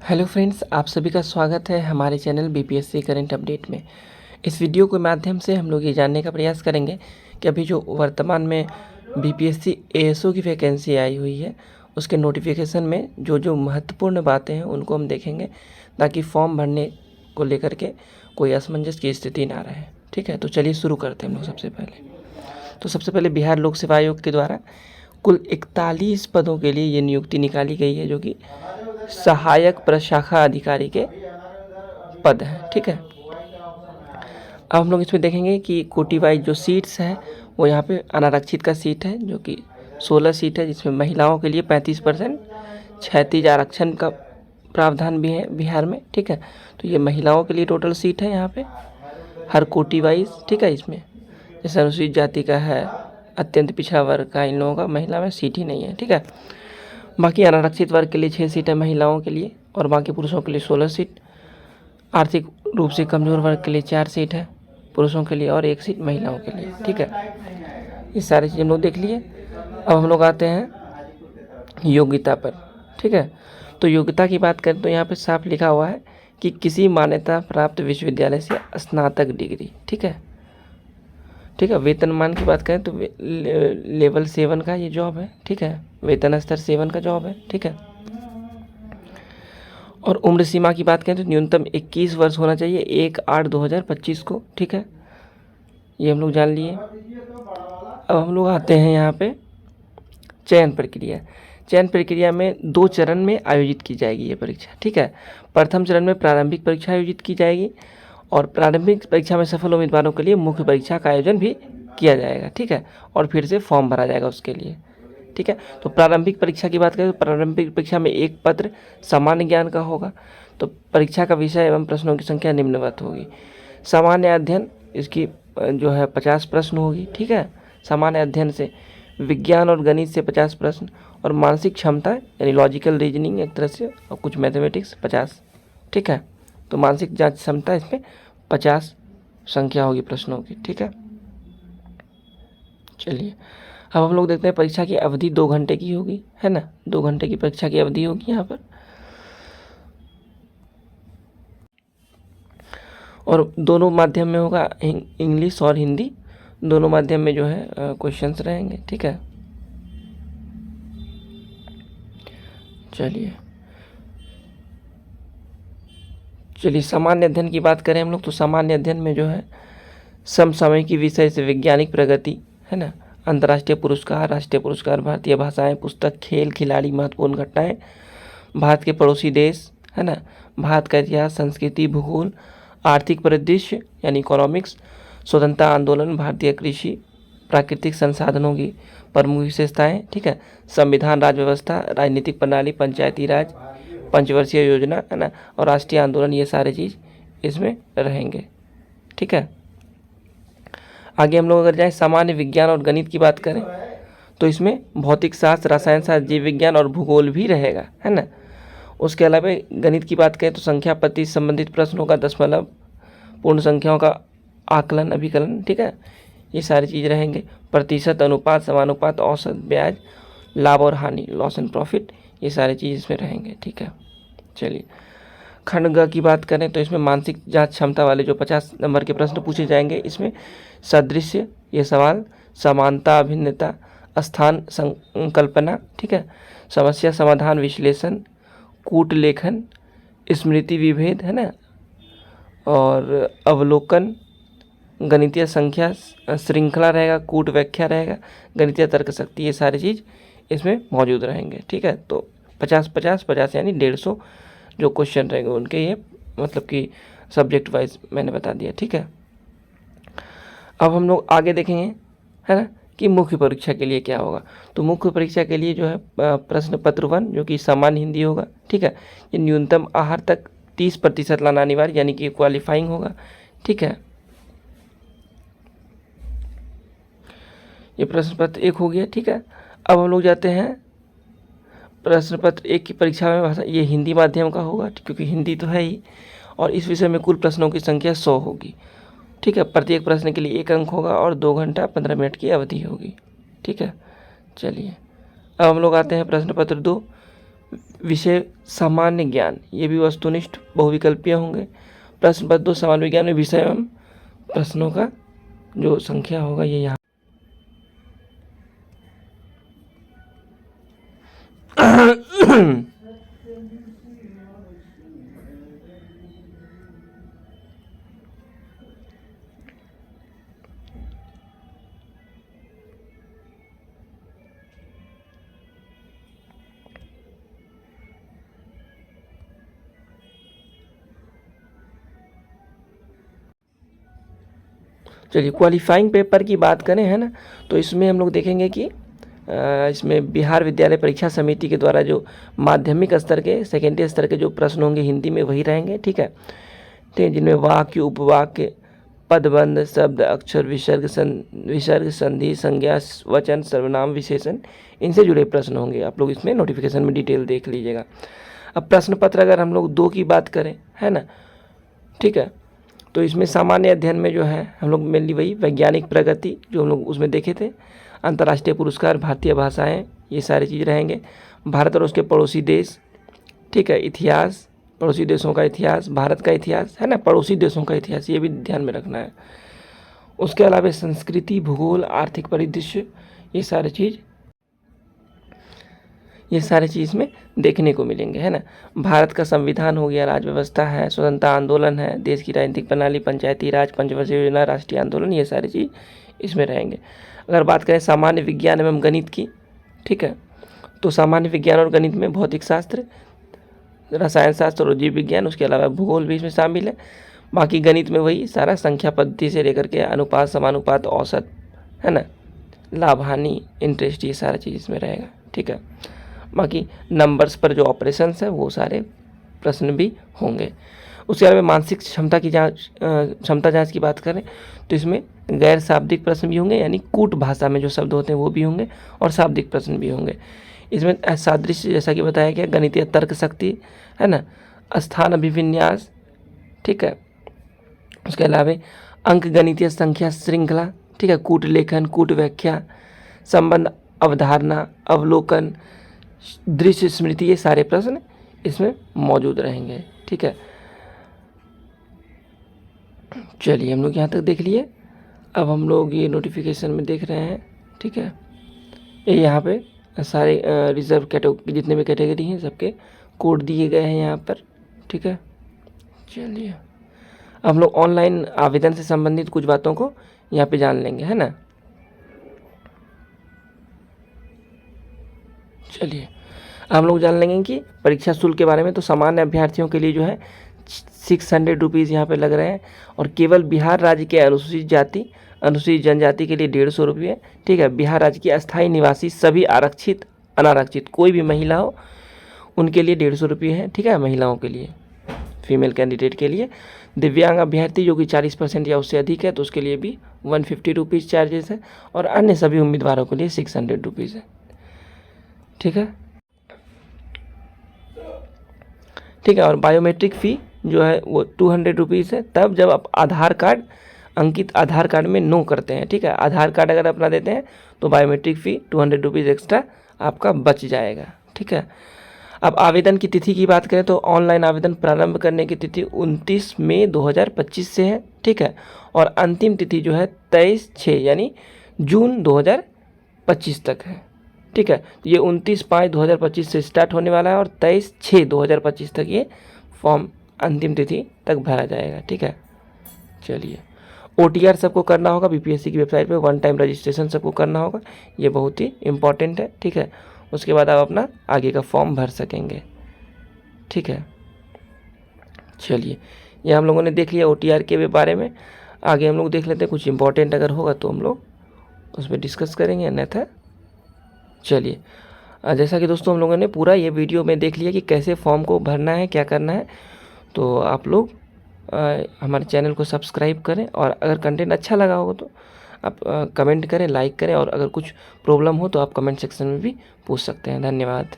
Hello friends, आप सभी का स्वागत है हमारे चैनल बीपीएससी करंट अपडेट में। इस वीडियो के माध्यम से हम लोग ये जानने का प्रयास करेंगे कि अभी जो वर्तमान में बीपीएससी एएसओ की वैकेंसी आई हुई है, उसके नोटिफिकेशन में जो जो महत्वपूर्ण बातें हैं उनको हम देखेंगे, ताकि फॉर्म भरने को लेकर के कोई असमंजस की स्थिति ना रहे। ठीक है, तो चलिए शुरू करते हैं हम लोग। सबसे पहले बिहार लोक सेवा आयोग के द्वारा कुल 41 पदों के लिए ये नियुक्ति निकाली गई है, जो कि सहायक प्रशाखा अधिकारी के पद हैं। ठीक है, अब हम लोग इसमें देखेंगे कि कोटी वाइज जो सीट्स हैं वो यहाँ पे अनारक्षित का सीट है, जो कि 16 सीट है, जिसमें महिलाओं के लिए 35% क्षैतिज आरक्षण का प्रावधान भी है बिहार में। ठीक है, तो ये महिलाओं के लिए टोटल सीट है यहाँ पे हर कोटी वाइज। ठीक है, इसमें जैसे अनुसूचित जाति का है, अत्यंत पिछड़ा वर्ग का, इन लोगों का महिला में सीट ही नहीं है। ठीक है, बाकी अनारक्षित वर्ग के लिए 6 सीट है महिलाओं के लिए, और बाकी पुरुषों के लिए 16 सीट। आर्थिक रूप से कमज़ोर वर्ग के लिए 4 सीट है पुरुषों के लिए और 1 सीट महिलाओं के लिए। ठीक है, ये सारी चीज़ हम लोग देख लिए। अब हम लोग आते हैं योग्यता पर। ठीक है, तो योग्यता की बात करें तो यहाँ पे साफ लिखा हुआ है कि किसी मान्यता प्राप्त विश्वविद्यालय से स्नातक डिग्री। ठीक है, वेतनमान की बात करें तो लेवल 7 का ये जॉब है। ठीक है, वेतन स्तर 7 का जॉब है। ठीक है, और उम्र सीमा की बात करें तो न्यूनतम 21 वर्ष होना चाहिए 1/8/2025 को। ठीक है, ये हम लोग जान लिए। अब हम लोग आते हैं यहाँ पे चयन प्रक्रिया में 2 चरण में आयोजित की जाएगी ये परीक्षा। ठीक है, प्रथम चरण में प्रारंभिक परीक्षा आयोजित की जाएगी, और प्रारंभिक परीक्षा में सफल उम्मीदवारों के लिए मुख्य परीक्षा का आयोजन भी किया जाएगा। ठीक है, और फिर से फॉर्म भरा जाएगा उसके लिए। ठीक है, तो प्रारंभिक परीक्षा की बात करें तो प्रारंभिक परीक्षा में एक पत्र सामान्य ज्ञान का होगा। तो परीक्षा का विषय एवं प्रश्नों की संख्या निम्नवत होगी। सामान्य अध्ययन, इसकी जो है 50 प्रश्न होगी। ठीक है, सामान्य अध्ययन से विज्ञान और गणित से 50 प्रश्न, और मानसिक क्षमता यानी लॉजिकल रीजनिंग एक तरह से, और कुछ मैथमेटिक्स 50। ठीक है, तो मानसिक जांच क्षमता इसमें 50 संख्या होगी प्रश्नों की। ठीक है, चलिए अब हम लोग देखते हैं परीक्षा की अवधि 2 घंटे की होगी, है ना। 2 घंटे की परीक्षा की अवधि होगी यहाँ पर, और दोनों माध्यम में होगा, इंग्लिश और हिंदी दोनों माध्यम में जो है क्वेश्चंस रहेंगे। ठीक है, चलिए सामान्य अध्ययन की बात करें हम लोग, तो सामान्य अध्ययन में जो है समसामयिकी विषय से वैज्ञानिक प्रगति, है ना, अंतर्राष्ट्रीय पुरस्कार, राष्ट्रीय पुरस्कार, भारतीय भाषाएं, पुस्तक, खेल, खिलाड़ी, महत्वपूर्ण घटनाएं, भारत के पड़ोसी देश, है ना, भारत का इतिहास, संस्कृति, भूगोल, आर्थिक परिदृश्य यानी इकोनॉमिक्स, स्वतंत्रता आंदोलन, भारतीय कृषि, प्राकृतिक संसाधनों की प्रमुख विशेषताएं। ठीक है, संविधान, राज्य व्यवस्था, राजनीतिक प्रणाली, पंचायती राज, पंचवर्षीय योजना, है ना, और राष्ट्रीय आंदोलन, ये सारे चीज़ इसमें रहेंगे। ठीक है, आगे हम लोग अगर जाएँ सामान्य विज्ञान और गणित की बात करें तो इसमें भौतिक शास्त्र, रसायन शास्त्र, जीव विज्ञान और भूगोल भी रहेगा, है ना। उसके अलावा गणित की बात करें तो संख्या पद्धति संबंधित प्रश्नों का दशमलव, पूर्ण संख्याओं का आकलन, अभिकलन। ठीक है, ये सारी चीज़ रहेंगे। प्रतिशत, अनुपात, समानुपात, औसत, ब्याज, लाभ और हानि, लॉस एंड प्रॉफिट, ये सारी चीज़ इसमें रहेंगे। ठीक है, चलिए खंड ग की बात करें तो इसमें मानसिक जांच क्षमता वाले जो 50 नंबर के प्रश्न पूछे जाएंगे। इसमें सदृश्य, ये सवाल, समानता, अभिन्नता, स्थान संकल्पना, ठीक है, समस्या समाधान, विश्लेषण, कूट लेखन, स्मृति विभेद, है ना, और अवलोकन, गणितीय संख्या श्रृंखला रहेगा, कूट व्याख्या रहेगा, गणितीय तर्क शक्ति, ये सारी चीज़ इसमें मौजूद रहेंगे। ठीक है, तो 50-50-50 यानी 150 जो क्वेश्चन रहेंगे उनके, ये मतलब कि सब्जेक्ट वाइज मैंने बता दिया। ठीक है, अब हम लोग आगे देखेंगे, है ना, कि मुख्य परीक्षा के लिए क्या होगा। तो मुख्य परीक्षा के लिए जो है प्रश्न पत्र 1 जो कि सामान्य हिंदी होगा। ठीक है, ये न्यूनतम आहार तक 30% लाना अनिवार्य यानी कि क्वालिफाइंग होगा। ठीक है, ये प्रश्न पत्र 1 हो गया। ठीक है, अब हम लोग जाते हैं प्रश्न पत्र 1 की परीक्षा में भाषा, ये हिंदी माध्यम का होगा क्योंकि हिंदी तो है ही, और इस विषय में कुल प्रश्नों की संख्या 100 होगी। ठीक है, प्रत्येक प्रश्न के लिए 1 अंक होगा और 2 घंटा 15 मिनट की अवधि होगी। ठीक है, चलिए अब हम लोग आते हैं प्रश्न पत्र 2, विषय सामान्य ज्ञान, ये भी वस्तुनिष्ठ बहुविकल्पीय होंगे। प्रश्न पत्र 2 सामान्य विज्ञान में विषय एवं प्रश्नों का जो संख्या होगा ये यहाँ चलिए क्वालिफाइंग पेपर की बात करें, है ना, तो इसमें हम लोग देखेंगे कि इसमें बिहार विद्यालय परीक्षा समिति के द्वारा जो माध्यमिक स्तर के सेकेंडरी स्तर के जो प्रश्न होंगे हिंदी में वही रहेंगे, ठीक है, जिनमें वाक्य, उपवाक्य, पदबंध, शब्द, अक्षर, विसर्ग, संधि, संज्ञा, वचन, सर्वनाम, विशेषण, इनसे जुड़े प्रश्न होंगे। आप लोग इसमें नोटिफिकेशन में डिटेल देख लीजिएगा। अब प्रश्न पत्र अगर हम लोग 2 की बात करें, है ना, ठीक है, तो इसमें सामान्य अध्ययन में जो है हम लोग मेनली वही वैज्ञानिक प्रगति जो हम लोग उसमें देखे थे, अंतर्राष्ट्रीय पुरस्कार, भारतीय भाषाएं, ये सारी चीज़ रहेंगे। भारत और उसके पड़ोसी देश, ठीक है, इतिहास, पड़ोसी देशों का इतिहास, भारत का इतिहास, है ना, पड़ोसी देशों का इतिहास, ये भी ध्यान में रखना है। उसके अलावा संस्कृति, भूगोल, आर्थिक परिदृश्य, ये सारी चीज़ में देखने को मिलेंगे, है ना। भारत का संविधान हो गया, राज्य व्यवस्था है, स्वतंत्रता आंदोलन है, देश की राजनीतिक प्रणाली, पंचायती राज, पंचवर्षीय योजना, राष्ट्रीय आंदोलन, ये सारी चीज़ इसमें रहेंगे। अगर बात करें सामान्य विज्ञान एवं गणित की, ठीक है, तो सामान्य विज्ञान और गणित में भौतिक शास्त्र, रसायन शास्त्र और जीव विज्ञान, उसके अलावा भूगोल भी इसमें शामिल है। बाकी गणित में वही सारा संख्या पद्धति से लेकर के अनुपात, समानुपात, औसत, है ना, लाभ हानि, इंटरेस्ट, ये सारा चीज़ इसमें रहेगा, ठीक है। बाकी नंबर्स पर जो ऑपरेशंस है वो सारे प्रश्न भी होंगे। उसके अलावा मानसिक क्षमता की क्षमता जांच की बात करें तो इसमें गैर शाब्दिक प्रश्न भी होंगे, यानी कूट भाषा में जो शब्द होते हैं वो भी होंगे, और शाब्दिक प्रश्न भी होंगे। इसमें सादृश्य जैसा कि बताया गया, गणितीय तर्क शक्ति, है ना, स्थान अभिविन्यास, ठीक है। उसके अलावा अंक गणितीय संख्या श्रृंखला, ठीक है, कूट लेखन, कूट व्याख्या, संबंध, अवधारणा, अवलोकन, दृश्य स्मृति, ये सारे प्रश्न इसमें मौजूद रहेंगे, ठीक है। चलिए हम लोग यहाँ तक देख लिए। अब हम लोग ये नोटिफिकेशन में देख रहे हैं, ठीक है, ये यहाँ पे सारे रिजर्व कैटेगरी जितने भी कैटेगरी हैं सबके कोड दिए गए हैं यहाँ पर, ठीक है। चलिए हम लोग ऑनलाइन आवेदन से संबंधित कुछ बातों को यहाँ पे जान लेंगे, है ना। चलिए हम लोग जान लेंगे कि परीक्षा शुल्क के बारे में। तो सामान्य अभ्यर्थियों के लिए जो है 600 रुपीज़ यहाँ पे लग रहे हैं, और केवल बिहार राज्य के अनुसूचित जाति, अनुसूचित जनजाति के लिए 150 रुपये, ठीक है। बिहार राज्य के अस्थायी निवासी सभी आरक्षित, अनारक्षित, कोई भी महिला हो उनके लिए 150 रुपये है, ठीक है, महिलाओं के लिए, फीमेल कैंडिडेट के लिए। दिव्यांग अभ्यर्थी जो कि 40% या उससे अधिक है तो उसके लिए भी 150 रुपीज़ चार्जेस है, और अन्य सभी उम्मीदवारों के लिए 600 रुपीज़ है, ठीक है, ठीक है। और बायोमेट्रिक फ़ी जो है वो 200 रुपीज़ है, तब जब आप आधार कार्ड, अंकित आधार कार्ड में नो करते हैं, ठीक है। आधार कार्ड अगर अपना देते हैं तो बायोमेट्रिक फ़ी 200 रुपीज़ एक्स्ट्रा आपका बच जाएगा, ठीक है। अब आवेदन की तिथि की बात करें तो ऑनलाइन आवेदन प्रारंभ करने की तिथि 29 मई 2025 से है, ठीक है, और अंतिम तिथि जो है 23/6 यानी जून 2025 तक है, ठीक है। ये 29/5/2025 से स्टार्ट होने वाला है, और 23/6/2025 तक ये फॉर्म अंतिम तिथि तक भरा जाएगा, ठीक है। चलिए OTR सबको करना होगा, BPSC की वेबसाइट पे 1 टाइम रजिस्ट्रेशन सबको करना होगा, ये बहुत ही इम्पॉर्टेंट है, ठीक है। उसके बाद आप अपना आगे का फॉर्म भर सकेंगे, ठीक है। चलिए ये हम लोगों ने देख लिया OTR के बारे में। आगे हम लोग देख लेते हैं, कुछ इम्पोर्टेंट अगर होगा तो हम लोग उस पर डिस्कस करेंगे, अन्यथा चलिए जैसा कि दोस्तों हम लोगों ने पूरा ये वीडियो में देख लिया कि कैसे फॉर्म को भरना है, क्या करना है। तो आप लोग हमारे चैनल को सब्सक्राइब करें, और अगर कंटेंट अच्छा लगा हो तो आप कमेंट करें, लाइक करें, और अगर कुछ प्रॉब्लम हो तो आप कमेंट सेक्शन में भी पूछ सकते हैं। धन्यवाद।